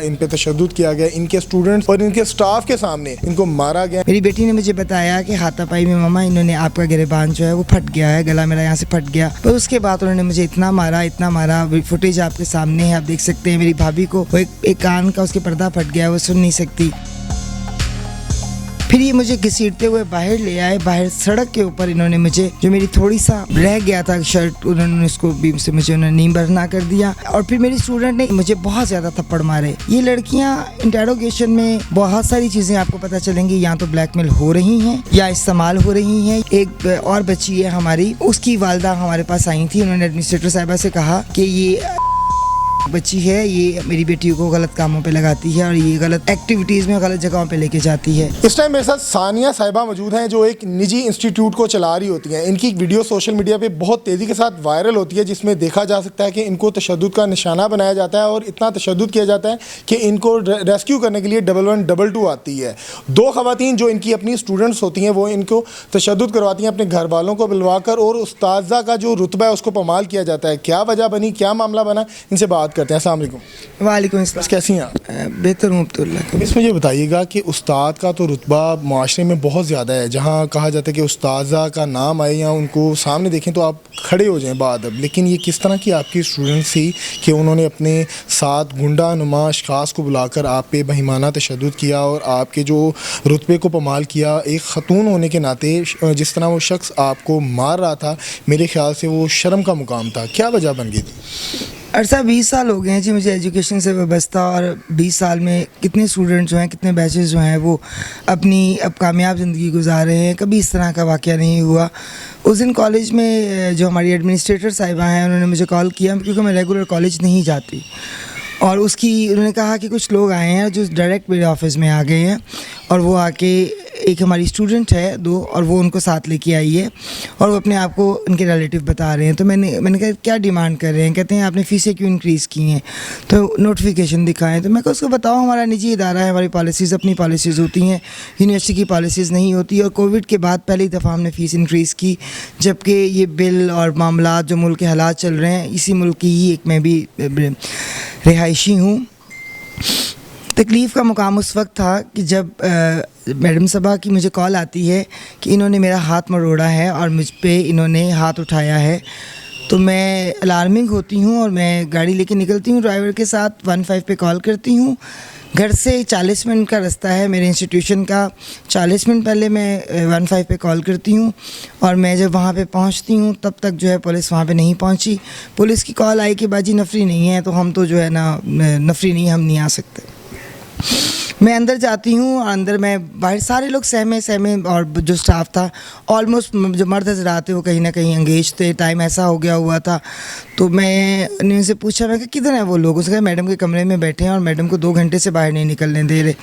इन पे तशद्दुद किया गया, इनके स्टूडेंट्स और इनके स्टाफ के सामने इनको मारा गया। मेरी बेटी ने मुझे बताया कि हाथापाई में मामा इन्होंने आपका गिरेबान जो है वो फट गया है, गला मेरा यहाँ से फट गया। पर उसके बाद उन्होंने मुझे इतना मारा, फुटेज आपके सामने है, आप देख सकते हैं। मेरी भाभी को वो एक कान का उसके पर्दा फट गया, वो सुन नहीं सकती। फिर ये मुझे घसीटते हुए बाहर ले आए, बाहर सड़क के ऊपर इन्होंने मुझे, जो मेरी थोड़ी सा रह गया था शर्ट, उन्होंने उसको बीम से मुझे उन्होंने नीम बरना कर दिया। और फिर मेरी स्टूडेंट ने मुझे बहुत ज़्यादा थप्पड़ मारे। ये लड़कियां इंटेरोगेशन में बहुत सारी चीज़ें आपको पता चलेंगी, या तो ब्लैकमेल हो रही हैं या इस्तेमाल हो रही हैं। एक और बच्ची है हमारी, उसकी वालदा हमारे पास आई थी, उन्होंने एडमिनिस्ट्रेटर साहिबा से कहा कि ये बच्ची है, ये मेरी बेटी को गलत कामों पे लगाती है और ये गलत एक्टिविटीज़ में गलत जगहों पे लेके जाती है। इस टाइम मेरे साथ सानिया साहिबा मौजूद हैं, जो एक निजी इंस्टीट्यूट को चला रही होती हैं। इनकी वीडियो सोशल मीडिया पे बहुत तेज़ी के साथ वायरल होती है, जिसमें देखा जा सकता है कि इनको तशद्दुद का निशाना बनाया जाता है और इतना तशद्दुद किया जाता है कि इनको रेस्क्यू करने के लिए 1122 आती है। 2 ख़वातीन जो इनकी अपनी स्टूडेंट्स होती हैं, वो इनको तशद्दुद करवाती हैं अपने घर वालों को बुलवाकर, और उस्ताज़ा का जो रुतबा है उसको पमाल किया जाता है। क्या वजह बनी, क्या मामला बना, इनसे बात करते हैं। अस्सलाम वालेकुम। वालेकुम अस्सलाम। कैसी हैं आप? बेहतर हूँ अब्दुल्ला। इस मुझे बताइएगा कि उस्ताद का तो रुतबा माशरे में बहुत ज़्यादा है, जहाँ कहा जाता है कि उस्ताज़ा का नाम आए या उनको सामने देखें तो आप खड़े हो जाएं बाअदब। लेकिन ये किस तरह की आपकी स्टूडेंट्स थी कि उन्होंने अपने साथ गुंडा नुमा अशख़ास को बुलाकर आप पे बहिमाना तशद्दुद किया और आपके जो रुतबे को पमाल किया। एक ख़तून होने के नाते जिस तरह वो शख्स आपको मार रहा था, मेरे ख़्याल से वो शर्म का मुकाम था। क्या वजह बन गई थी? अर्सा 20 साल हो गए हैं जी मुझे एजुकेशन से वाबस्ता, और 20 साल में कितने स्टूडेंट्स जो हैं, कितने बैचेस जो हैं, वो अपनी अब कामयाब ज़िंदगी गुजार रहे हैं। कभी इस तरह का वाक़या नहीं हुआ। उस दिन कॉलेज में जो हमारी एडमिनिस्ट्रेटर साहिबा हैं, उन्होंने मुझे कॉल किया, क्योंकि मैं रेगुलर कॉलेज नहीं जाती, और उसकी उन्होंने कहा कि कुछ लोग आए हैं जो डायरेक्ट मेरे ऑफिस में आ गए हैं, और वो आके एक हमारी स्टूडेंट है 2, और वो उनको साथ लेके आई है, और वो अपने आप को उनके रिलेटिव बता रहे हैं। तो मैंने कहा क्या डिमांड कर रहे हैं? कहते हैं आपने फ़ीसें क्यों इंक्रीज़ की हैं, तो नोटिफिकेशन दिखाएं। तो मैं कहा उसको बताओ, हमारा निजी इदारा है, हमारी पॉलिसीज़ अपनी पॉलिसीज़ होती हैं, यूनिवर्सिटी की पॉलिसीज़ नहीं होती। और कोविड के बाद पहली दफ़ा हमने फ़ीस इंक्रीज़ की, जबकि ये बिल और मामला जो मुल्क के हालात चल रहे हैं, इसी मुल्क की ही एक मैं भी रिहायशी हूँ। तकलीफ़ का मुकाम उस वक्त था कि जब मैडम साहबा की मुझे कॉल आती है कि इन्होंने मेरा हाथ मरोड़ा है और मुझ पे इन्होंने हाथ उठाया है। तो मैं अलार्मिंग होती हूँ और मैं गाड़ी लेके निकलती हूँ, ड्राइवर के साथ 15 पे कॉल करती हूँ। घर से 40 मिनट का रास्ता है मेरे इंस्टीट्यूशन का। 40 मिनट पहले मैं 15 पे कॉल करती हूँ, और मैं जब वहाँ पे पहुँचती हूँ तब तक जो है पुलिस वहाँ पे नहीं पहुँची। पुलिस की कॉल आई कि बाजी नफरी नहीं है, तो हम तो जो है ना नफरी नहीं, हम नहीं आ सकते। मैं अंदर जाती हूँ, और अंदर मैं बाहर सारे लोग सहमे, और जो स्टाफ था ऑलमोस्ट जो मर्द हज़रात थे वो कहीं ना कहीं एंगेज थे। टाइम ऐसा हो गया हुआ था, तो मैंने उनसे पूछा, मैं कि किधर हैं वो लोग? उसने कहा मैडम के कमरे में बैठे हैं और मैडम को 2 घंटे से बाहर नहीं निकलने दे रहे।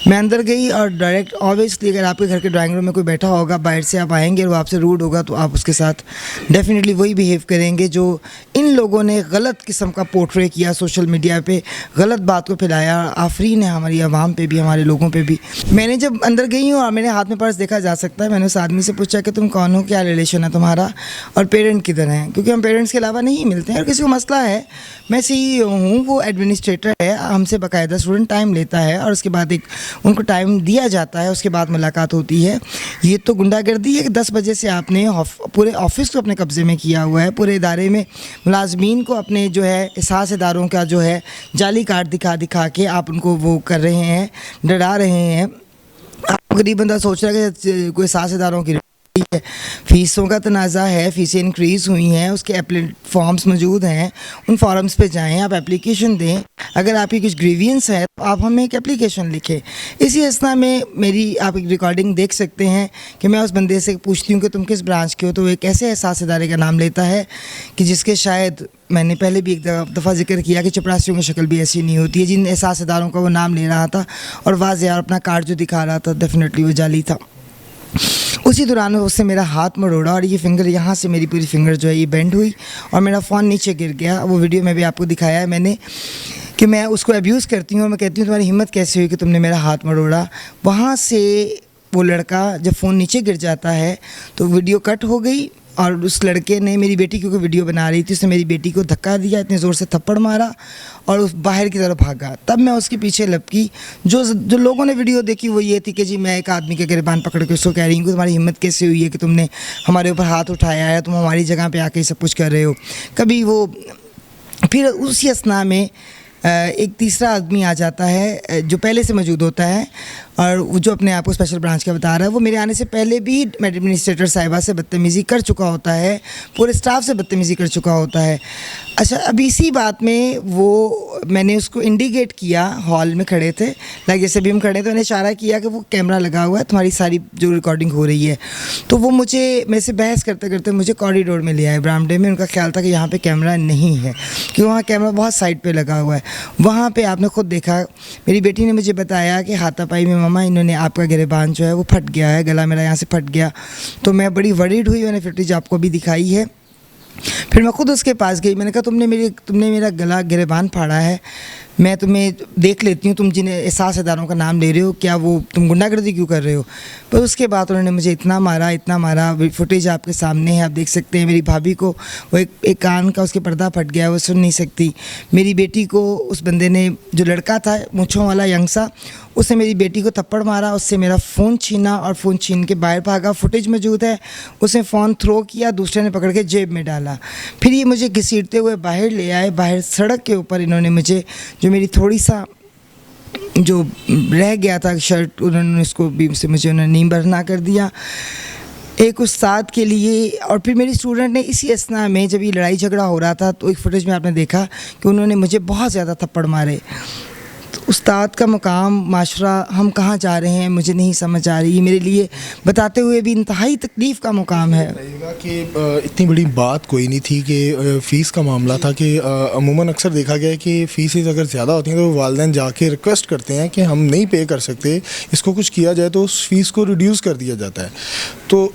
मैं अंदर गई, और डायरेक्ट ऑब्वियसली अगर आपके घर के ड्राइंग रूम में कोई बैठा होगा, बाहर से आप आएंगे और वो आपसे रूड होगा, तो आप उसके साथ डेफिनेटली वही बिहेव करेंगे जो इन लोगों ने गलत किस्म का पोर्ट्रे किया, सोशल मीडिया पे गलत बात को फैलाया। आफरीन है हमारी आवाम पे भी, हमारे लोगों पे भी। मैंने जब अंदर गई हूँ और मेरे हाथ में पर्स देखा जा सकता है, मैंने उस आदमी से पूछा कि तुम कौन हो, क्या रिलेशन है तुम्हारा, और पेरेंट किधर हैं, क्योंकि हम पेरेंट्स के अलावा नहीं मिलते हैं। और किसी को मसला है, मैं CEO हूँ, वो एडमिनिस्ट्रेटर है, हमसे बाकायदा स्टूडेंट टाइम लेता है, और उसके बाद एक उनको टाइम दिया जाता है, उसके बाद मुलाकात होती है। ये तो गुंडागर्दी है कि 10 बजे से आपने पूरे ऑफिस को अपने कब्ज़े में किया हुआ है, पूरे इदारे में मुलाजमीन को अपने जो है एहसास इदारों का जो है जाली कार्ड दिखा के आप उनको वो कर रहे हैं, डरा रहे हैं। आप गरीब बंदा सोच रहा है कि कोई एहसास इदारों की है। फ़ीसों का तनाज़ा है, फ़ीसें इंक्रीज़ हुई हैं, उसके फॉर्म्स मौजूद हैं, उन फॉर्म्स पे जाएं, आप एप्लीकेशन दें। अगर आपकी कुछ ग्रीवियंस है तो आप हमें एक एप्लीकेशन लिखें। इसी असना में मेरी आप एक रिकॉर्डिंग देख सकते हैं कि मैं उस बंदे से पूछती हूँ कि तुम किस ब्रांच के हो, तो वो एक ऐसे एहसास इदारे का नाम लेता है कि जिसके शायद मैंने पहले भी एक दफ़ा जिक्र किया कि चपरासियों की शक्ल भी ऐसी नहीं होती है। जिन एहसास इदारों का वो नाम ले रहा था और वाज़ेह अपना कार्ड जो दिखा रहा था, डेफिनेटली वो जाली था। उसी दौरान उससे मेरा हाथ मरोड़ा, और ये फिंगर यहाँ से मेरी पूरी फिंगर जो है ये बेंड हुई, और मेरा फ़ोन नीचे गिर गया। वो वीडियो में भी आपको दिखाया है मैंने कि मैं उसको अब्यूज़ करती हूँ, और मैं कहती हूँ तुम्हारी हिम्मत कैसे हुई कि तुमने मेरा हाथ मरोड़ा। वहाँ से वो लड़का जब फ़ोन नीचे गिर जाता है तो वीडियो कट हो गई, और उस लड़के ने मेरी बेटी की कोई वीडियो बना रही थी, उसने मेरी बेटी को धक्का दिया, इतने ज़ोर से थप्पड़ मारा और उस बाहर की तरफ भागा। तब मैं उसके पीछे लपकी। जो लोगों ने वीडियो देखी वो ये थी कि जी मैं एक आदमी के गिरबान पकड़ के उसको कह रही हूँ कि तुम्हारी हिम्मत कैसे हुई है कि तुमने हमारे ऊपर हाथ उठाया है, तुम हमारी जगह पे आके सब कुछ कर रहे हो। कभी वो फिर उसी असना में एक तीसरा आदमी आ जाता है जो पहले से मौजूद होता है और वो जो अपने आप को स्पेशल ब्रांच का बता रहा है, वो मेरे आने से पहले भी एडमिनिस्ट्रेटर साहिबा से बदतमीज़ी कर चुका होता है, पूरे स्टाफ से बदतमीज़ी कर चुका होता है। अच्छा, अब इसी बात में वो मैंने उसको इंडिकेट किया, हॉल में खड़े थे, लाइक जैसे भी हम खड़े थे, मैंने इशारा किया कि वो कैमरा लगा हुआ है, तुम्हारी सारी जो रिकॉर्डिंग हो रही है। तो वो मुझे मेरे से बहस करते करते मुझे कॉरिडोर में ले आए, बरामदे में। उनका ख्याल था कि यहाँ पे कैमरा नहीं है, क्योंकि वहाँ कैमरा बहुत साइड पे लगा हुआ है। वहाँ पे आपने खुद देखा, मेरी बेटी ने मुझे बताया कि हाथापाई में मामा इन्होंने आपका गिरबान जो है वो फट गया है, गला मेरा यहाँ से फट गया। तो मैं बड़ी वरीड हुई, मैंने फुटेज आपको भी दिखाई है। फिर मैं खुद उसके पास गई, मैंने कहा तुमने मेरा गला गिरबान फाड़ा है, मैं तुम्हें देख लेती हूँ, तुम जिन एहसास इदारों का नाम ले रहे हो, क्या वो तुम गुंडागर्दी क्यों कर रहे हो। पर उसके बाद उन्होंने मुझे इतना मारा, फुटेज आपके सामने है, आप देख सकते हैं। मेरी भाभी को वो एक कान का उसके पर्दा फट गया, वो सुन नहीं सकती। मेरी बेटी को उस बंदे ने, जो लड़का था मूंछों वाला यंग सा, उसने मेरी बेटी को थप्पड़ मारा, उससे मेरा फ़ोन छीना और फ़ोन छीन के बाहर भागा। फुटेज मौजूद है, उसने फ़ोन थ्रो किया, दूसरे ने पकड़ के जेब में डाला। फिर ये मुझे घसीटते हुए बाहर ले आए। बाहर सड़क के ऊपर इन्होंने मुझे, जो मेरी थोड़ी सा जो रह गया था शर्ट, उन्होंने उसको भी से मुझे उन्होंने नीम भरना कर दिया एक उस्ताद के लिए। और फिर मेरी स्टूडेंट ने इसी असना में, जब ये लड़ाई झगड़ा हो रहा था, तो एक फुटेज में आपने देखा कि उन्होंने मुझे बहुत ज़्यादा थप्पड़ मारे। तो उस्ताद का मुकाम, माशरा, हम कहाँ जा रहे हैं मुझे नहीं समझ आ रही। मेरे लिए बताते हुए भी इंतहाई तकलीफ़ का मुकाम है। कि इतनी बड़ी बात कोई नहीं थी कि फ़ीस का मामला था कि अमूमन अक्सर देखा गया है कि फ़ीस अगर ज़्यादा होती हैं तो वालिदैन जाके रिक्वेस्ट करते हैं कि हम नहीं पे कर सकते, इसको कुछ किया जाए, तो उस फ़ीस को रिड्यूस कर दिया जाता है। तो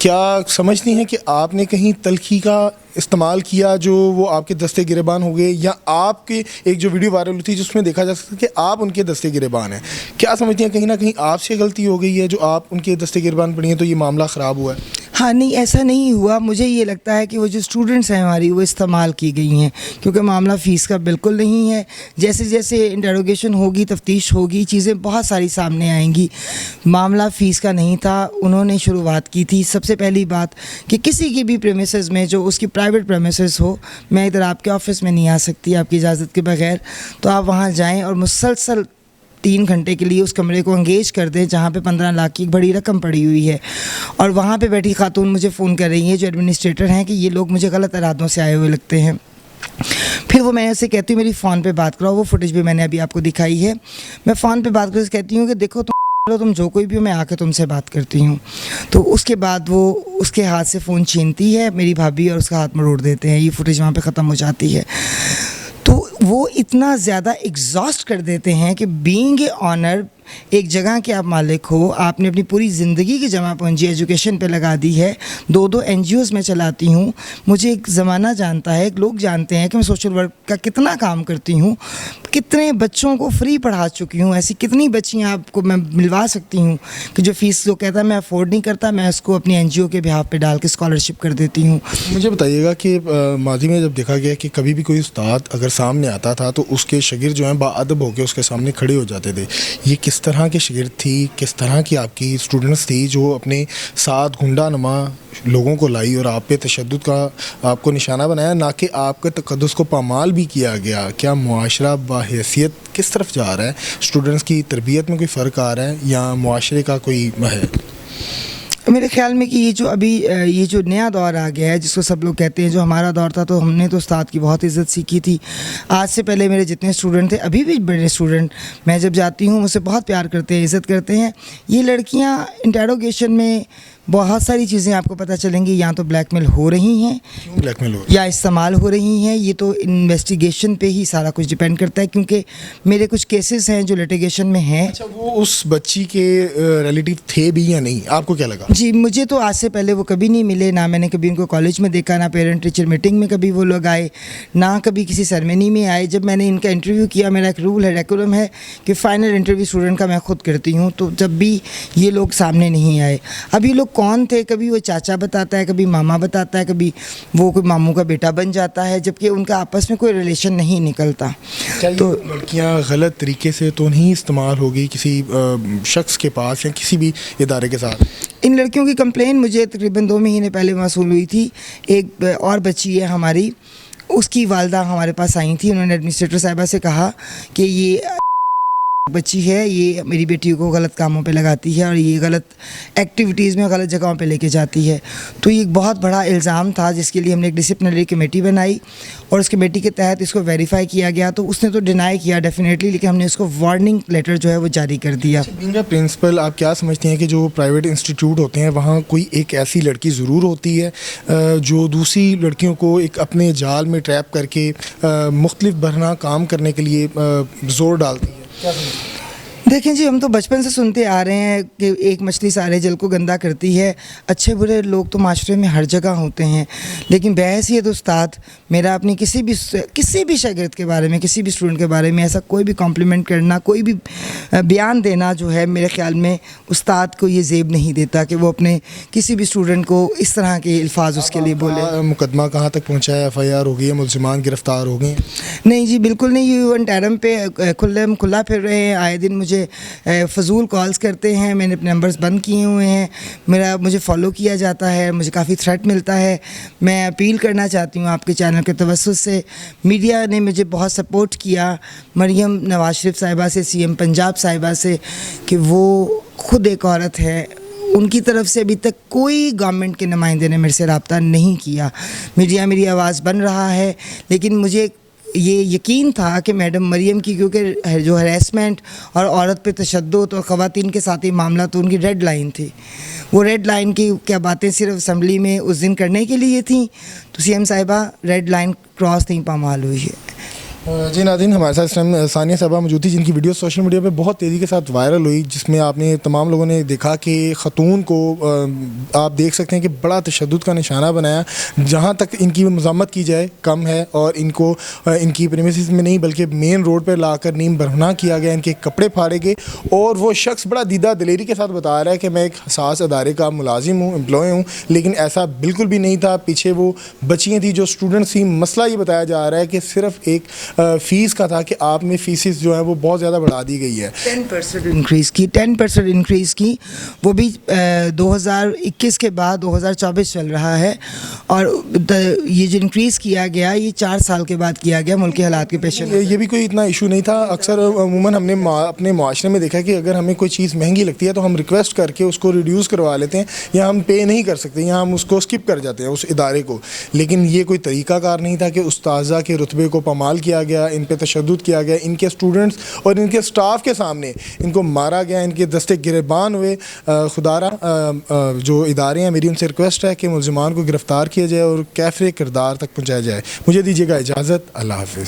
क्या समझती हैं कि आपने कहीं तलखी का इस्तेमाल किया जो वो आपके दस्ते गिरेबान हो गए, या आपके एक जो वीडियो वायरल हुई थी जिसमें देखा जा सकता है कि आप उनके दस्ते गिरेबान हैं, क्या समझती हैं कहीं ना कहीं आपसे गलती हो गई है जो आप उनके दस्ते गिरेबान पड़ी हैं तो ये मामला ख़राब हुआ है? हाँ, नहीं ऐसा नहीं हुआ। मुझे ये लगता है कि वो जो स्टूडेंट्स हैं हमारी, वो इस्तेमाल की गई हैं, क्योंकि मामला फ़ीस का बिल्कुल नहीं है। जैसे जैसे इंटरोगेशन होगी, तफ्तीश होगी, चीज़ें बहुत सारी सामने आएंगी। मामला फ़ीस का नहीं था। उन्होंने शुरुआत की थी, सबसे पहली बात, कि किसी की भी प्रेमिसेस में जो उसकी प्राइवेट प्रेमिसेस हो, मैं इधर आपके ऑफिस में नहीं आ सकती आपकी इजाज़त के बगैर, तो आप वहाँ जाएँ और मुसलसल 3 घंटे के लिए उस कमरे को एंगेज कर दें जहाँ पे 15 लाख की एक बड़ी रकम पड़ी हुई है। और वहाँ पे बैठी खातून मुझे फ़ोन कर रही है जो एडमिनिस्ट्रेटर हैं कि ये लोग मुझे गलत इरादों से आए हुए लगते हैं। फिर वो मैं ऐसे कहती हूँ मेरी फ़ोन पे बात कराओ, वो फुटेज भी मैंने अभी आपको दिखाई है। मैं फ़ोन पे बात करके कहती हूँ कि देखो तुम जो कोई भी हो, मैं आके तुमसे बात करती हूँ। तो उसके बाद वो उसके हाथ से फ़ोन छीनती है मेरी भाभी और उसका हाथ मरोड़ देते हैं। ये फुटेज वहाँ पे ख़त्म हो जाती है। तो वो इतना ज़्यादा एग्जॉस्ट कर देते हैं कि बीइंग ए ऑनर, एक जगह के आप मालिक हो, आपने अपनी पूरी ज़िंदगी की जमा पूंजी एजुकेशन पे लगा दी है। 2 NGOs में चलाती हूँ, मुझे एक ज़माना जानता है, लोग जानते हैं कि मैं सोशल वर्क का कितना काम करती हूँ, कितने बच्चों को फ्री पढ़ा चुकी हूँ। ऐसी कितनी बच्चियाँ आपको मैं मिलवा सकती हूँ कि जो फ़ीस जो कहता है मैं अफोर्ड नहीं करता, मैं उसको अपनी NGO के बिहाफ पे डाल के स्कॉलरशिप कर देती हूँ। मुझे बताइएगा कि माजी में जब देखा गया कि कभी भी कोई उस्ताद अगर सामने आता था तो उसके शागिर्द जो हैं बाअदब होकर उसके सामने खड़े हो जाते थे। ये किस तरह की शागिर्द थी, किस तरह की आपकी स्टूडेंट्स थी जो अपने साथ गुंडा नुमा लोगों को लाई और आप पे तशद्दुद का आपको निशाना बनाया, ना कि आपके तक़द्दुस को पामाल भी किया गया? क्या मुआशरा बाहैसियत किस तरफ जा रहा है? स्टूडेंट्स की तरबियत में कोई फ़र्क आ रहा है या मुआशरे का कोई है? मेरे ख्याल में कि ये जो नया दौर आ गया है जिसको सब लोग कहते हैं, जो हमारा दौर था तो हमने तो उस्ताद की बहुत इज़्ज़त सीखी थी। आज से पहले मेरे जितने स्टूडेंट थे, अभी भी बड़े स्टूडेंट, मैं जब जाती हूँ मुझसे बहुत प्यार करते हैं, इज़्ज़त करते हैं। ये लड़कियाँ इंटेरोगेशन में बहुत सारी चीज़ें आपको पता चलेंगी, या तो ब्लैकमेल हो रही हैं, क्यों ब्लैकमेल हो रही है, या इस्तेमाल हो रही हैं। ये तो इन्वेस्टिगेशन पे ही सारा कुछ डिपेंड करता है, क्योंकि मेरे कुछ केसेस हैं जो लिटिगेशन में हैं। अच्छा, वो उस बच्ची के रिलेटिव थे भी या नहीं, आपको क्या लगा? जी, मुझे तो आज से पहले वो कभी नहीं मिले, ना मैंने कभी उनको कॉलेज में देखा, ना पेरेंट टीचर मीटिंग में कभी वो लोग आए, ना कभी किसी सेरेमनी में आए। जब मैंने इनका इंटरव्यू किया, मेरा एक रूल है, डेकोरम है कि फ़ाइनल इंटरव्यू स्टूडेंट का मैं खुद करती हूँ, तो जब भी ये लोग सामने नहीं आए। अब ये लोग कौन थे, कभी वो चाचा बताता है, कभी मामा बताता है, कभी वो कोई मामू का बेटा बन जाता है, जबकि उनका आपस में कोई रिलेशन नहीं निकलता। तो लड़कियां गलत तरीके से तो नहीं इस्तेमाल होगी किसी शख्स के पास या किसी भी इदारे के साथ? इन लड़कियों की कंप्लेन मुझे तकरीबन 2 महीने पहले मौसूल हुई थी। एक और बच्ची है हमारी, उसकी वालदा हमारे पास आई थी। उन्होंने एडमिनिस्ट्रेटर साहिबा से कहा कि ये बच्ची है, ये मेरी बेटी को गलत कामों पे लगाती है और ये गलत एक्टिविटीज़ में गलत जगहों पे लेके जाती है। तो ये एक बहुत बड़ा इल्ज़ाम था, जिसके लिए हमने एक डिसिप्लिनरी कमेटी बनाई और उस कमेटी के तहत इसको वेरीफाई किया गया। तो उसने तो डिनाई किया डेफिनेटली, लेकिन हमने उसको वार्निंग लेटर जो है वो जारी कर दिया। बीइंग प्रिंसिपल, आप क्या समझते हैं कि जो प्राइवेट इंस्टीट्यूट होते हैं वहाँ कोई एक ऐसी लड़की ज़रूर होती है जो दूसरी लड़कियों को एक अपने जाल में ट्रैप करके मुख्तलिफ बरना काम करने के लिए ज़ोर डालती है? क्या समझते हैं? देखें जी, हम तो बचपन से सुनते आ रहे हैं कि एक मछली सारे जल को गंदा करती है। अच्छे बुरे लोग तो माशरे में हर जगह होते हैं, लेकिन बहैसियत उस्ताद मेरा अपनी किसी भी शागिर्द के बारे में, किसी भी स्टूडेंट के बारे में ऐसा कोई भी कॉम्प्लीमेंट करना, कोई भी बयान देना जो है, मेरे ख्याल में उस्ताद को ये ज़ेब नहीं देता कि वो अपने किसी भी स्टूडेंट को इस तरह के अल्फाज उसके लिए बोले। मुकदमा कहाँ तक पहुँचा है? FIR हो गई है? मुलजिमान गिरफ्तार हो गए? नहीं जी, बिल्कुल नहीं। यूएन टैरम पे खुला फिर रहे हैं। आए दिन मुझे फ़जूल कॉल्स करते हैं। मैंने अपने नंबर्स बंद किए हुए हैं। मुझे फ़ॉलो किया जाता है, मुझे काफ़ी थ्रेट मिलता है। मैं अपील करना चाहती हूँ आपके चैनल के तवस्सुत से, मीडिया ने मुझे बहुत सपोर्ट किया, मरियम नवाज शरीफ साहिबा से, CM पंजाब साहिबा से, कि वो खुद एक औरत है। उनकी तरफ से अभी तक कोई गवर्नमेंट के नुमाइंदे ने मेरे से रब्ता नहीं किया। मीडिया मेरी आवाज़ बन रहा है, लेकिन मुझे ये यकीन था कि मैडम मरियम की, क्योंकि जो हरेसमेंट और औरत पे तशद्दुद और ख़वातीन के साथ ही मामला, तो उनकी रेड लाइन थी। वो रेड लाइन की क्या बातें सिर्फ असम्बली में उस दिन करने के लिए थी, तो CM साहिबा रेड लाइन क्रॉस नहीं पामाल हुई है। जी नाज़रीन, हमारे साथ इस टाइम सानिया साहिबा मौजूद थी, जिनकी वीडियो सोशल मीडिया पे बहुत तेज़ी के साथ वायरल हुई, जिसमें आपने तमाम लोगों ने देखा कि ख़तून को आप देख सकते हैं कि बड़ा तशद्दुद का निशाना बनाया। जहाँ तक इनकी मज़म्मत की जाए कम है, और इनको इनकी प्रीमिसेस में नहीं बल्कि मेन रोड पर लाकर नीम बरहना किया गया, इनके कपड़े फाड़े गए। और वो शख्स बड़ा दीदा दिलेरी के साथ बता रहा है कि मैं एक हसास अदारे का मुलाजिम हूँ, एम्प्लॉय हूँ, लेकिन ऐसा बिल्कुल भी नहीं था। पीछे वो बच्चियाँ थी जो स्टूडेंट्स थी। मसला ये बताया जा रहा है कि सिर्फ एक फ़ीस का था कि आप में फ़ीसिस जो है वो बहुत ज़्यादा बढ़ा दी गई है। 10% इंक्रीज़ की, वो भी 2021 के बाद 2024 चल रहा है। और ये जो इंक्रीज़ किया गया, ये 4 साल के बाद किया गया मुल्क के हालात के पेश नज़र। ये भी कोई इतना इशू नहीं था। अक्सर अमूमन हमने अपने माशरे में देखा कि अगर हमें कोई चीज़ महंगी लगती है तो हम रिक्वेस्ट करके उसको रिड्यूस करवा लेते हैं, या हम पे नहीं कर सकते, या हम उसको स्किप कर जाते हैं उस इदारे को। लेकिन ये कोई तरीक़ाकार नहीं था कि उस्ताज़ा के रुतबे को पामाल किया गया, इन पे तशद्दुद किया गया, इनके स्टूडेंट्स और इनके स्टाफ के सामने इनको मारा गया, इनके दस्ते गिरबान हुए। खुदारा जो इदारे हैं, मेरी उनसे रिक्वेस्ट है कि मुलजिमान को गिरफ़्तार किया जाए और कैफ़े किरदार तक पहुँचाया जाए। मुझे दीजिएगा इजाज़त। अल्लाह हाफ़िज़।